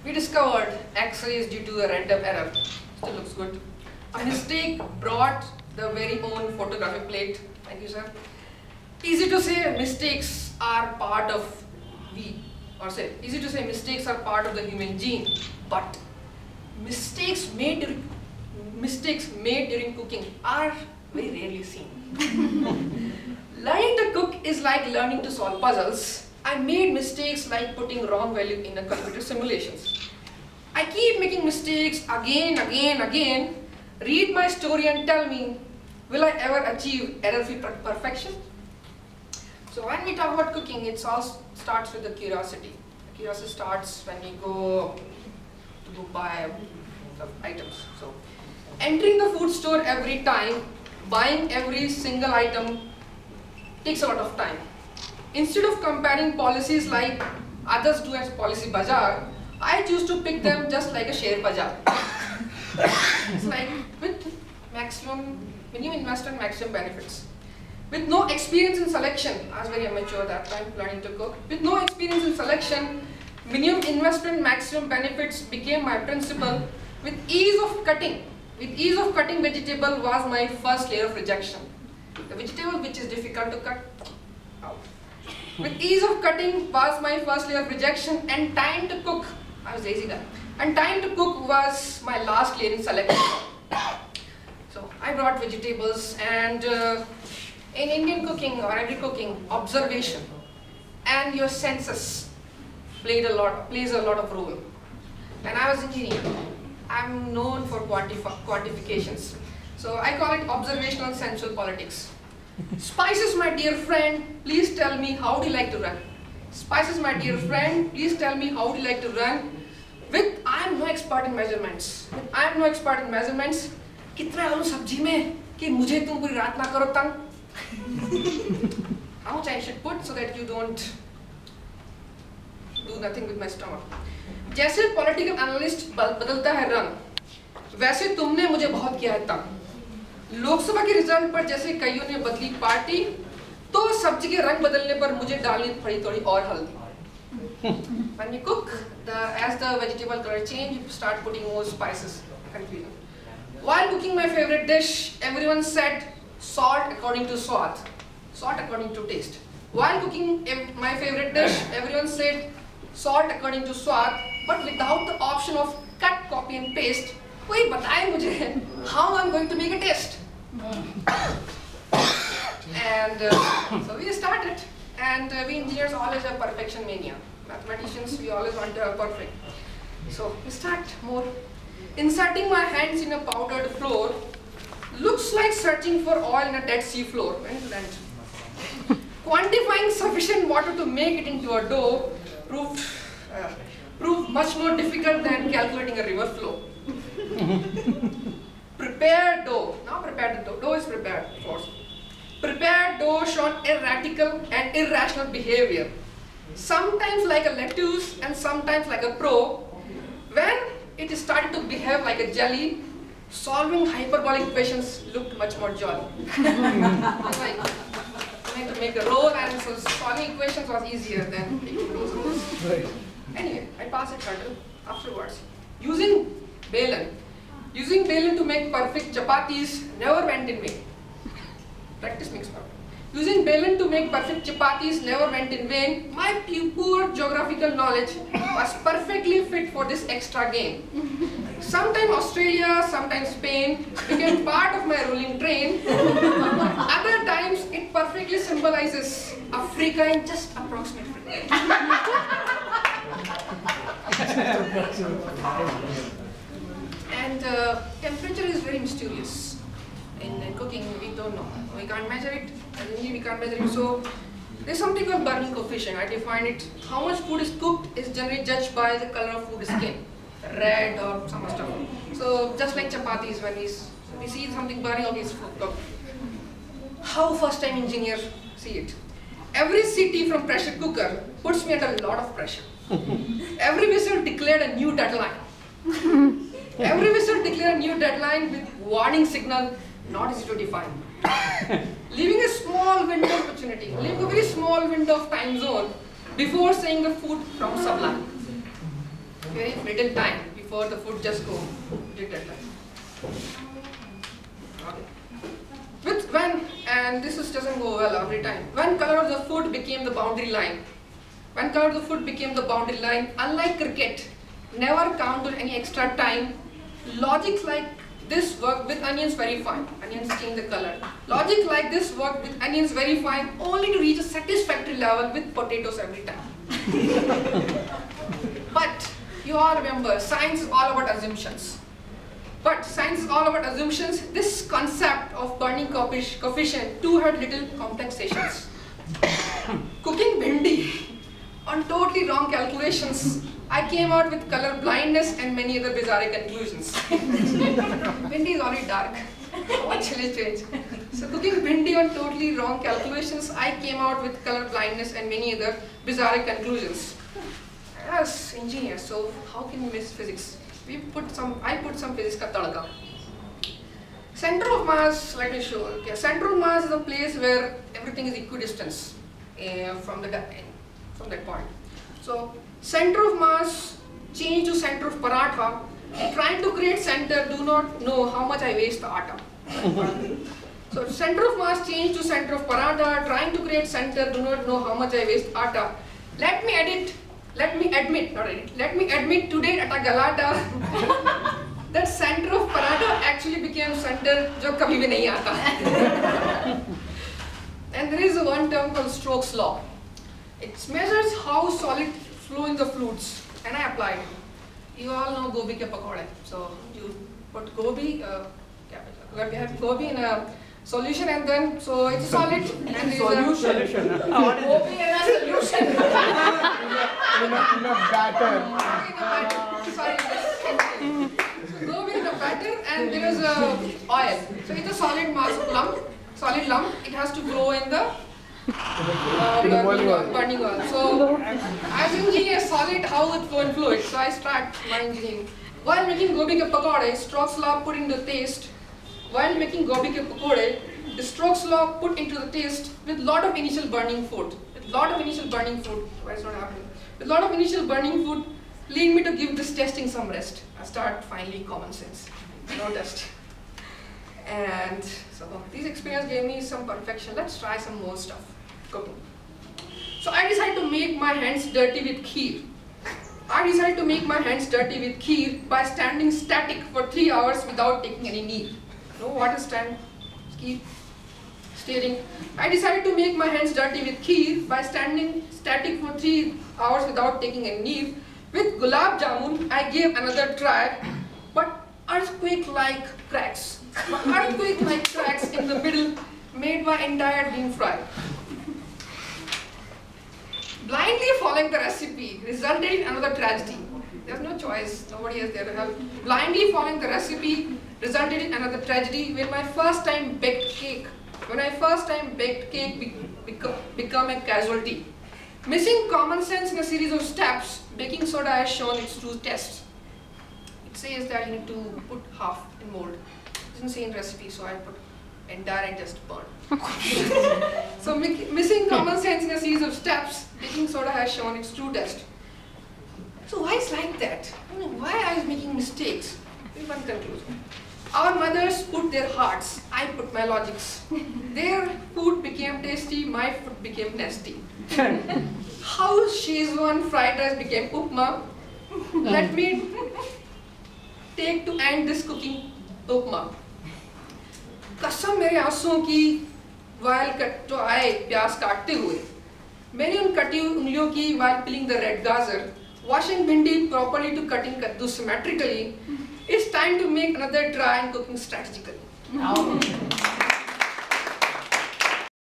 We discovered X-ray is due to a random error. Still looks good. A mistake brought the very own photographic plate. Thank you, sir. Easy to say mistakes are part of easy to say mistakes are part of the human gene, but mistakes made during cooking are very rarely seen. Learning to cook is like learning to solve puzzles. I made mistakes like putting wrong value in a computer simulations. I keep making mistakes again. Read my story and tell me, will I ever achieve error-free perfection? So when we talk about cooking, it all starts with the curiosity. The curiosity starts when we go to buy items. So entering the food store every time, buying every single item takes a lot of time. Instead of comparing policies like others do as policy bazaar, I choose to pick them just like a share bazaar. It's like with minimum investment, maximum benefits. With no experience in selection, I was very amateur at that time, learning to cook. With no experience in selection, minimum investment, maximum benefits became my principle. With ease of cutting vegetable was my first layer of rejection. The vegetable which is difficult to cut out. With ease of cutting was my first layer of rejection, and time to cook, I was lazy guy, and time to cook was my last layer in selection. So I brought vegetables, and in Indian cooking or every cooking, observation and your senses plays a lot of role. When I was engineer, I'm known for quantifications. So I call it observational sensual politics. Spices, my dear friend, please tell me how do you like to run? Spices, my dear friend, please tell me how do you like to run? I am no expert in measurements. कितना आलू सब्जी में कि मुझे तुम पूरी रात ना करो तंग? How much I should put so that you don't do nothing with my stomach. जैसे पॉलिटिकल एनालिस्ट बदलता है रंग, वैसे तुमने मुझे बहुत किया है तंग। लोकसभा के रिजल्ट पर जैसे कईयों ने बदली पार्टी, तो सब्जी के रंग बदलने पर मुझे डालनी पड़ी थोड़ी और हल्दी। When you cook, as the vegetable color change, you start putting more spices. Confusion. While cooking my favorite dish, everyone said salt according to salt according to taste. While cooking my favorite dish, everyone said salt according to salt, but without the option of cut, copy and paste. कोई बताए मुझे how I'm going to make a taste. And so we started, and we engineers always have perfection mania. Mathematicians, we always want to have perfect. So we start more. Inserting my hands in a powdered flour looks like searching for oil in a Dead Sea floor. Quantifying sufficient water to make it into a dough proved much more difficult than calculating a river flow. Prepared dough. Now prepared dough. Dough is prepared, of course. Prepared dough showed erratical and irrational behavior. Sometimes like a lettuce and sometimes like a pro. When it started to behave like a jelly, solving hyperbolic equations looked much more jolly. It's like trying to make a roll, and so solving equations was easier than making those rolls. Right. Anyway, I passed it hurdle afterwards. Using Balin to make perfect chapatis never went in vain. Practice makes perfect. Using Balin to make perfect chapatis never went in vain. My poor geographical knowledge was perfectly fit for this extra gain. Sometimes Australia, sometimes Spain became part of my ruling train. Other times it perfectly symbolizes Africa in just approximate frequency. And temperature is very mysterious. In cooking, we don't know. We can't measure it. We can't measure it. So there's something called burning coefficient. I define it. How much food is cooked is generally judged by the color of food skin, red or some stuff. So just like chapatis, when we see something burning, okay, it's cooked. How first-time engineers see it? Every city from pressure cooker puts me under a lot of pressure. Every whistle declared a new deadline. Every whistle declared a new deadline with warning signal, not easy to define. Leaving a small window of opportunity, leaving a very small window of time zone before saying the food from sublime. very little time before the food just go little time. Okay. And this doesn't go well every time. When color of the food became the boundary line, unlike cricket, never counted any extra time. Logic like this worked with onions very fine. Onions change the color. Logic like this worked with onions very fine, only to reach a satisfactory level with potatoes every time. But you all remember, science is all about assumptions. This concept of burning coefficient too had little complexations. Cooking bhindi on totally wrong calculations, I came out with color blindness and many other bizarre conclusions. Bhindi is already dark. What shall I change? So cooking bhindi on totally wrong calculations, I came out with color blindness and many other bizarre conclusions. As engineers, so how can we miss physics? I put some physics ka tadka. Center of mass, let me show. Okay, center of mass is a place where everything is equidistance from that point. So center of mass change to center of paratha. Trying to create center, do not know how much I waste the atta. So center of mass change to center of paratha. Trying to create center, do not know how much I waste atta. Let me admit today at a galata that center of paratha actually became center jo kabhi bhi nahi aata. And there is one term called Stokes' law. It measures how solid flow in the fluids, and I applied it. You all know gobi ke pakode. So you put gobi, we have gobi in a solution, and then so it's solid and solution. Gobi in a solution. in a batter. Sorry. So gobi in a batter, and there is oil. So it's a solid mass lump. Solid lump. It has to flow in the burning oil. So as engineer solid, how it flow in fluid. So I start my engineering. While making gobi ke pakode, Stokes' law put into the taste. While making gobi ke pakode, the Stokes' law put into the taste with lot of initial burning food. Why is not happening? With lot of initial burning food, lead me to give this testing some rest. I start finally common sense. No test. And so these experiences gave me some perfection. Let's try some more stuff. Cooking. So I decided to make my hands dirty with kheer. By standing static for 3 hours without taking any knee. Know what is staring? I decided to make my hands dirty with kheer by standing static for 3 hours without taking any knee. With gulab jamun, I gave another try, but earthquake-like cracks in the middle made my entire bean fry. Blindly following the recipe resulted in another tragedy. There's no choice, nobody is there to help. Blindly following the recipe resulted in another tragedy when my first time baked cake became a casualty. Missing common sense in a series of steps, baking soda has shown its true test. It says that you need to put half in mold. It doesn't say in recipe, so I put entire and just burn. So missing common sense in a series of steps, baking soda has shown its true test. So why is like that? I don't know why I was making mistakes. One conclusion. Our mothers put their hearts, I put my logics. Their food became tasty, my food became nasty. How Szechuan fried rice became upma. Let me take to end this cooking upma. कसम मेरे आंसुओं की while तो आए प्याज काटते हुए. मैंने उन कटी उंगलियों की while peeling the red gazer, washing bhindi properly to cutting kaddu symmetrically. It's time to make another try in cooking strategically.